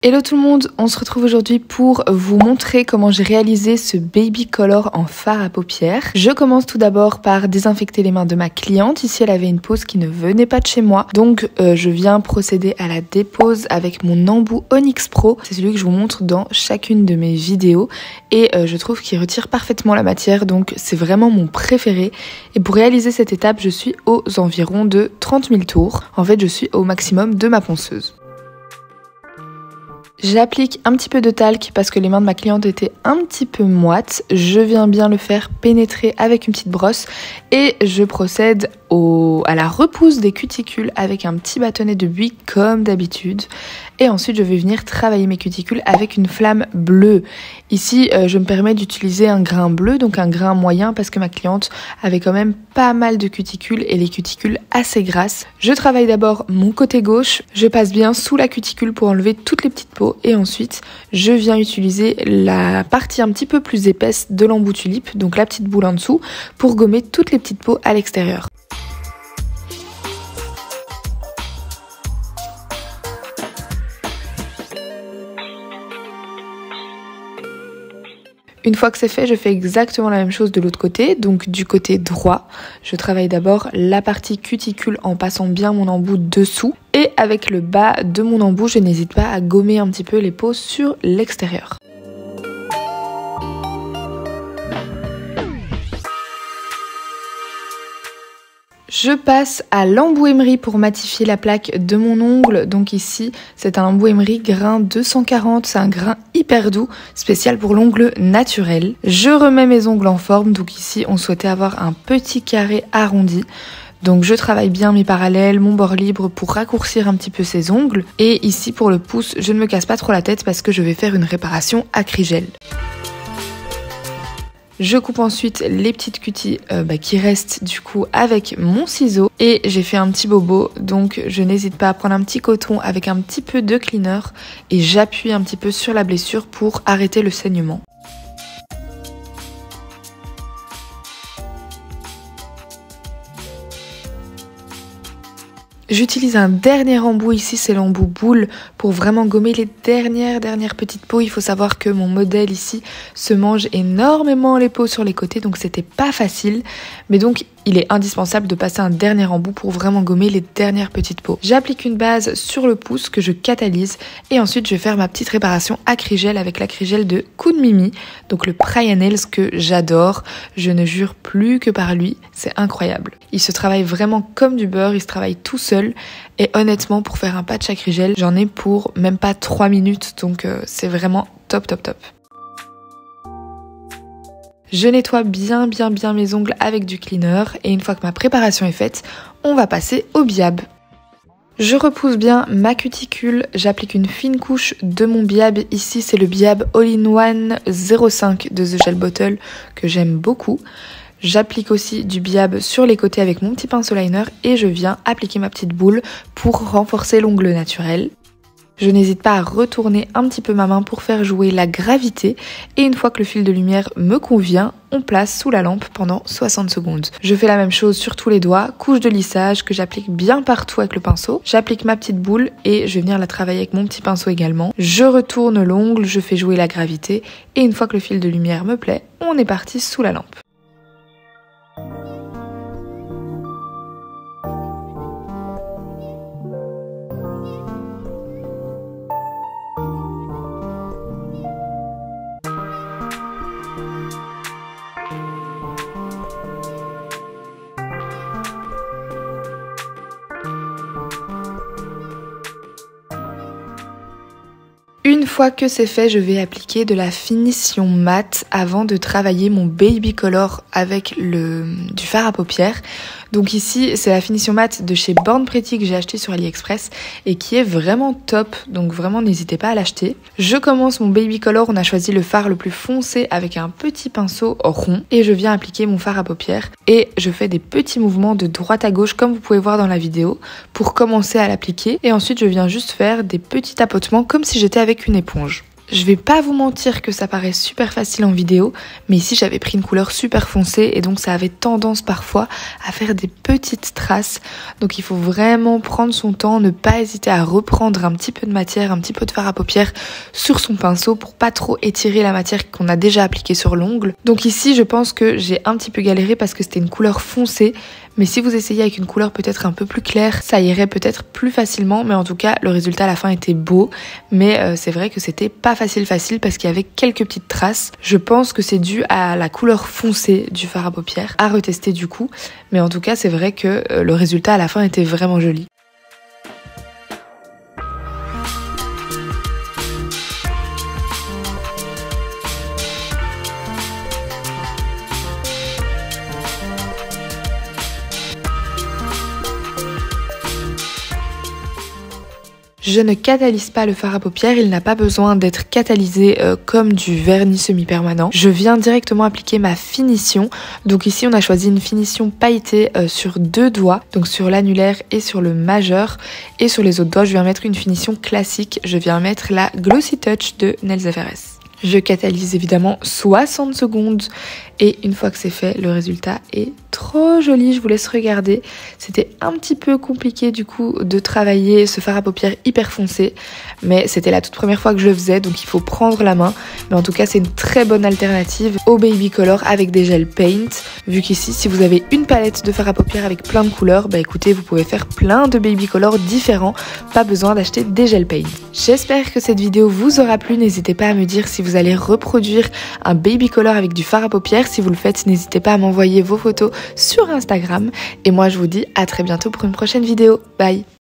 Hello tout le monde, on se retrouve aujourd'hui pour vous montrer comment j'ai réalisé ce baby color en fard à paupières. Je commence tout d'abord par désinfecter les mains de ma cliente. Ici elle avait une pose qui ne venait pas de chez moi, donc je viens procéder à la dépose avec mon embout Onyx Pro. C'est celui que je vous montre dans chacune de mes vidéos et je trouve qu'il retire parfaitement la matière, donc c'est vraiment mon préféré. Et pour réaliser cette étape, je suis aux environs de 30 000 tours. En fait, je suis au maximum de ma ponceuse. J'applique un petit peu de talc parce que les mains de ma cliente étaient un petit peu moites. Je viens bien le faire pénétrer avec une petite brosse et je procède à la repousse des cuticules avec un petit bâtonnet de buis comme d'habitude. Et ensuite je vais venir travailler mes cuticules avec une flamme bleue. Ici je me permets d'utiliser un grain bleu, donc un grain moyen parce que ma cliente avait quand même pas mal de cuticules et les cuticules assez grasses. Je travaille d'abord mon côté gauche, je passe bien sous la cuticule pour enlever toutes les petites peaux et ensuite je viens utiliser la partie un petit peu plus épaisse de l'embout tulipe, donc la petite boule en dessous, pour gommer toutes les petites peaux à l'extérieur. Une fois que c'est fait, je fais exactement la même chose de l'autre côté, donc du côté droit. Je travaille d'abord la partie cuticule en passant bien mon embout dessous. Et avec le bas de mon embout, je n'hésite pas à gommer un petit peu les peaux sur l'extérieur. Je passe à l'embout emery pour matifier la plaque de mon ongle. Donc ici, c'est un embout emery grain 240, c'est un grain hyper doux, spécial pour l'ongle naturel. Je remets mes ongles en forme, donc ici on souhaitait avoir un petit carré arrondi. Donc je travaille bien mes parallèles, mon bord libre pour raccourcir un petit peu ces ongles. Et ici pour le pouce, je ne me casse pas trop la tête parce que je vais faire une réparation acrygel. Je coupe ensuite les petites cuties qui restent du coup avec mon ciseau et j'ai fait un petit bobo, donc je n'hésite pas à prendre un petit coton avec un petit peu de cleaner et j'appuie un petit peu sur la blessure pour arrêter le saignement. J'utilise un dernier embout ici, c'est l'embout boule pour vraiment gommer les dernières petites peaux. Il faut savoir que mon modèle ici se mange énormément les peaux sur les côtés, donc c'était pas facile. Mais donc il est indispensable de passer un dernier embout pour vraiment gommer les dernières petites peaux. J'applique une base sur le pouce que je catalyse et ensuite je vais faire ma petite réparation acrygel avec l'acrygel de Coup de Mimi, donc le Pry Nails que j'adore. Je ne jure plus que par lui, c'est incroyable. Il se travaille vraiment comme du beurre, il se travaille tout seul et honnêtement pour faire un patch acrygel, j'en ai pour même pas 3 minutes, donc c'est vraiment top. Je nettoie bien mes ongles avec du cleaner et une fois que ma préparation est faite, on va passer au biab. Je repousse bien ma cuticule, j'applique une fine couche de mon biab. Ici c'est le biab All-in-One 05 de The Gel Bottle que j'aime beaucoup. J'applique aussi du biab sur les côtés avec mon petit pinceau liner et je viens appliquer ma petite boule pour renforcer l'ongle naturel. Je n'hésite pas à retourner un petit peu ma main pour faire jouer la gravité et une fois que le fil de lumière me convient, on place sous la lampe pendant 60 secondes. Je fais la même chose sur tous les doigts, couche de lissage que j'applique bien partout avec le pinceau. J'applique ma petite boule et je vais venir la travailler avec mon petit pinceau également. Je retourne l'ongle, je fais jouer la gravité et une fois que le fil de lumière me plaît, on est parti sous la lampe. Une fois que c'est fait, je vais appliquer de la finition mat avant de travailler mon baby color avec du fard à paupières. Donc ici, c'est la finition mat de chez Born Pretty que j'ai acheté sur AliExpress et qui est vraiment top. Donc vraiment, n'hésitez pas à l'acheter. Je commence mon baby color. On a choisi le fard le plus foncé avec un petit pinceau rond et je viens appliquer mon fard à paupières. Et je fais des petits mouvements de droite à gauche comme vous pouvez voir dans la vidéo pour commencer à l'appliquer. Et ensuite, je viens juste faire des petits tapotements comme si j'étais avec une éponge. Je vais pas vous mentir que ça paraît super facile en vidéo, mais ici j'avais pris une couleur super foncée et donc ça avait tendance parfois à faire des petites traces. Donc il faut vraiment prendre son temps, ne pas hésiter à reprendre un petit peu de matière, un petit peu de fard à paupières sur son pinceau pour pas trop étirer la matière qu'on a déjà appliquée sur l'ongle. Donc ici je pense que j'ai un petit peu galéré parce que c'était une couleur foncée, mais si vous essayez avec une couleur peut-être un peu plus claire, ça irait peut-être plus facilement, mais en tout cas le résultat à la fin était beau, mais c'est vrai que c'était pas facile parce qu'il y avait quelques petites traces. Je pense que c'est dû à la couleur foncée du fard à paupières, à retester du coup, mais en tout cas c'est vrai que le résultat à la fin était vraiment joli. Je ne catalyse pas le fard à paupières, il n'a pas besoin d'être catalysé comme du vernis semi-permanent. Je viens directement appliquer ma finition. Donc ici on a choisi une finition pailletée sur 2 doigts, donc sur l'annulaire et sur le majeur. Et sur les autres doigts je viens mettre une finition classique, je viens mettre la Glossy Touch de Nails FRS. Je catalyse évidemment 60 secondes et une fois que c'est fait, le résultat est trop joli, je vous laisse regarder. C'était un petit peu compliqué du coup de travailler ce fard à paupières hyper foncé, mais c'était la toute première fois que je le faisais, donc il faut prendre la main. Mais en tout cas c'est une très bonne alternative au baby color avec des gels paint, vu qu'ici si vous avez une palette de fard à paupières avec plein de couleurs, bah écoutez, vous pouvez faire plein de baby color différents, pas besoin d'acheter des gels paint. J'espère que cette vidéo vous aura plu, n'hésitez pas à me dire si vous allez reproduire un baby color avec du fard à paupières. Si vous le faites, n'hésitez pas à m'envoyer vos photos sur Instagram. Et moi, je vous dis à très bientôt pour une prochaine vidéo. Bye!